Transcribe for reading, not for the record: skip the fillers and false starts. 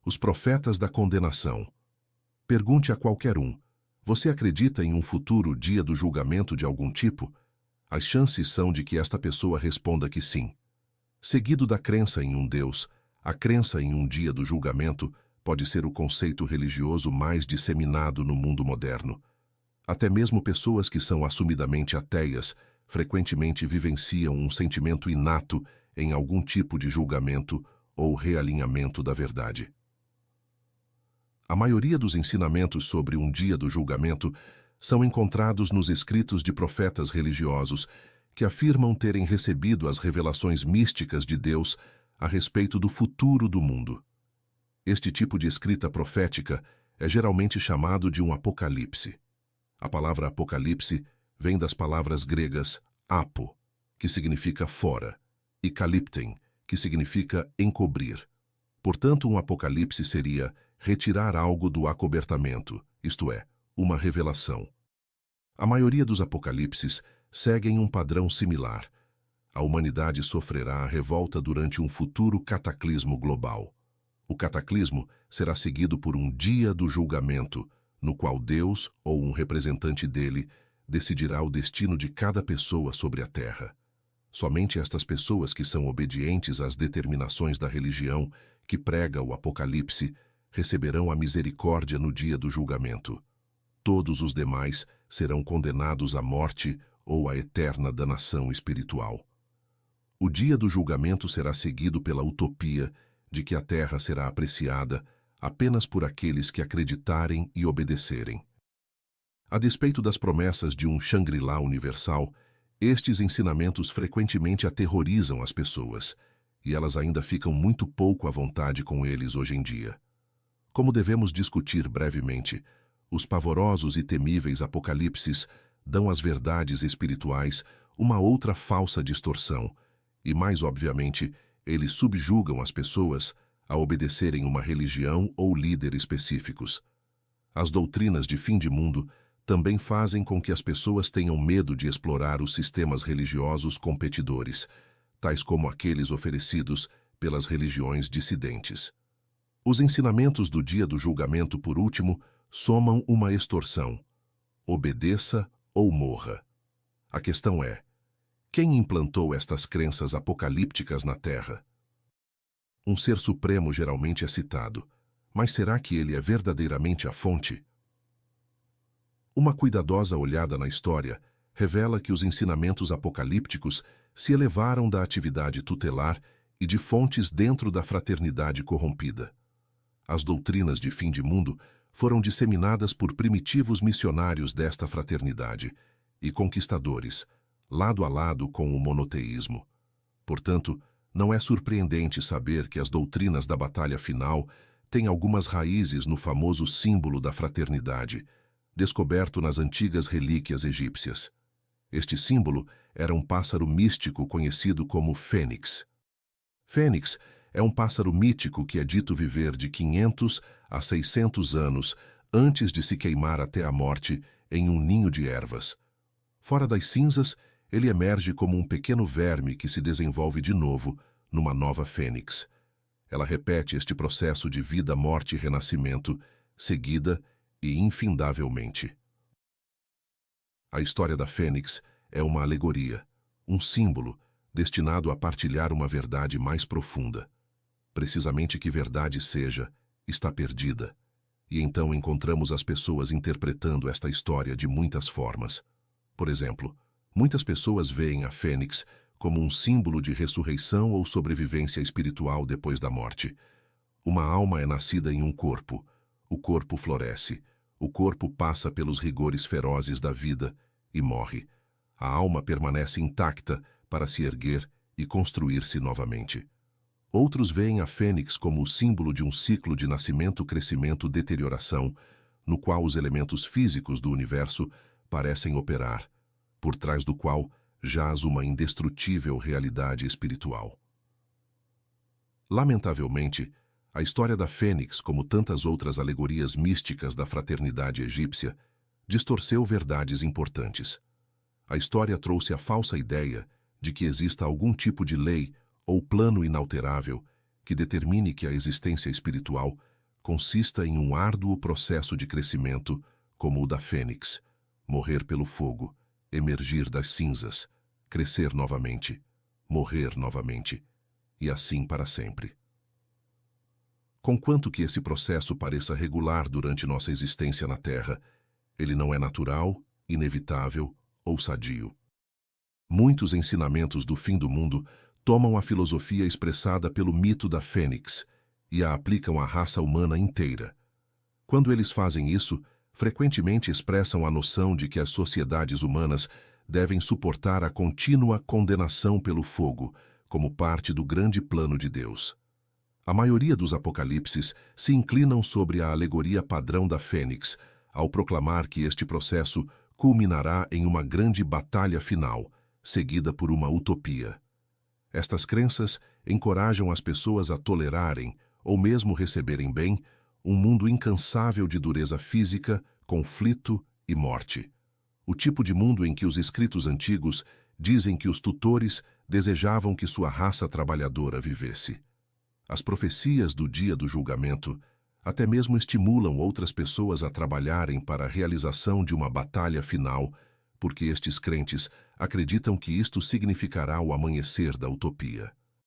Os profetas da condenação. Pergunte a qualquer um: você acredita em um futuro dia do julgamento de algum tipo? As chances são de que esta pessoa responda que sim. Seguido da crença em um Deus, a crença em um dia do julgamento pode ser o conceito religioso mais disseminado no mundo moderno. Até mesmo pessoas que são assumidamente ateias frequentemente vivenciam um sentimento inato em algum tipo de julgamento ou realinhamento da verdade. A maioria dos ensinamentos sobre um dia do julgamento são encontrados nos escritos de profetas religiosos que afirmam terem recebido as revelações místicas de Deus a respeito do futuro do mundo. Este tipo de escrita profética é geralmente chamado de um apocalipse. A palavra apocalipse vem das palavras gregas apo, que significa fora, e kalipten, que significa encobrir. Portanto, um apocalipse seria retirar algo do acobertamento, isto é, uma revelação. A maioria dos apocalipses seguem um padrão similar. A humanidade sofrerá a revolta durante um futuro cataclismo global. O cataclismo será seguido por um dia do julgamento, no qual Deus ou um representante dele decidirá o destino de cada pessoa sobre a terra. Somente estas pessoas que são obedientes às determinações da religião que prega o Apocalipse receberão a misericórdia no dia do julgamento. Todos os demais serão condenados à morte ou à eterna danação espiritual. O dia do julgamento será seguido pela utopia de que a terra será apreciada apenas por aqueles que acreditarem e obedecerem. A despeito das promessas de um Shangri-La universal, estes ensinamentos frequentemente aterrorizam as pessoas, e elas ainda ficam muito pouco à vontade com eles hoje em dia. Como devemos discutir brevemente, os pavorosos e temíveis apocalipses dão às verdades espirituais uma outra falsa distorção, e mais obviamente, eles subjugam as pessoas a obedecerem uma religião ou líder específicos. As doutrinas de fim de mundo também fazem com que as pessoas tenham medo de explorar os sistemas religiosos competidores, tais como aqueles oferecidos pelas religiões dissidentes. Os ensinamentos do dia do julgamento, por último, somam uma extorsão: obedeça ou morra. A questão é: quem implantou estas crenças apocalípticas na Terra? Um ser supremo geralmente é citado, mas será que ele é verdadeiramente a fonte? Uma cuidadosa olhada na história revela que os ensinamentos apocalípticos se elevaram da atividade tutelar e de fontes dentro da fraternidade corrompida. As doutrinas de fim de mundo foram disseminadas por primitivos missionários desta fraternidade e conquistadores, lado a lado com o monoteísmo. Portanto, não é surpreendente saber que as doutrinas da batalha final têm algumas raízes no famoso símbolo da fraternidade, descoberto nas antigas relíquias egípcias. Este símbolo era um pássaro místico conhecido como fênix. Fênix é um pássaro mítico que é dito viver de 500 a 600 anos antes de se queimar até a morte em um ninho de ervas. Fora das cinzas, ele emerge como um pequeno verme que se desenvolve de novo numa nova fênix. Ela repete este processo de vida, morte e renascimento, seguida e infindavelmente. A história da fênix é uma alegoria, um símbolo destinado a partilhar uma verdade mais profunda. Precisamente que verdade seja, está perdida. E então encontramos as pessoas interpretando esta história de muitas formas. Por exemplo, muitas pessoas veem a fênix como um símbolo de ressurreição ou sobrevivência espiritual depois da morte. Uma alma é nascida em um corpo, o corpo floresce, o corpo passa pelos rigores ferozes da vida e morre. A alma permanece intacta para se erguer e construir-se novamente. Outros veem a fênix como o símbolo de um ciclo de nascimento, crescimento, deterioração, no qual os elementos físicos do universo parecem operar, por trás do qual jaz uma indestrutível realidade espiritual. Lamentavelmente, a história da fênix, como tantas outras alegorias místicas da fraternidade egípcia, distorceu verdades importantes. A história trouxe a falsa ideia de que exista algum tipo de lei ou plano inalterável que determine que a existência espiritual consista em um árduo processo de crescimento, como o da fênix, morrer pelo fogo, emergir das cinzas, crescer novamente, morrer novamente, e assim para sempre. Conquanto que esse processo pareça regular durante nossa existência na Terra, ele não é natural, inevitável ou sadio. Muitos ensinamentos do fim do mundo tomam a filosofia expressada pelo mito da fênix e a aplicam à raça humana inteira. Quando eles fazem isso, frequentemente expressam a noção de que as sociedades humanas devem suportar a contínua condenação pelo fogo, como parte do grande plano de Deus. A maioria dos apocalipses se inclinam sobre a alegoria padrão da fênix, ao proclamar que este processo culminará em uma grande batalha final, seguida por uma utopia. Estas crenças encorajam as pessoas a tolerarem, ou mesmo receberem bem, um mundo incansável de dureza física, conflito e morte. O tipo de mundo em que os escritos antigos dizem que os tutores desejavam que sua raça trabalhadora vivesse. As profecias do dia do julgamento até mesmo estimulam outras pessoas a trabalharem para a realização de uma batalha final, porque estes crentes acreditam que isto significará o amanhecer da utopia.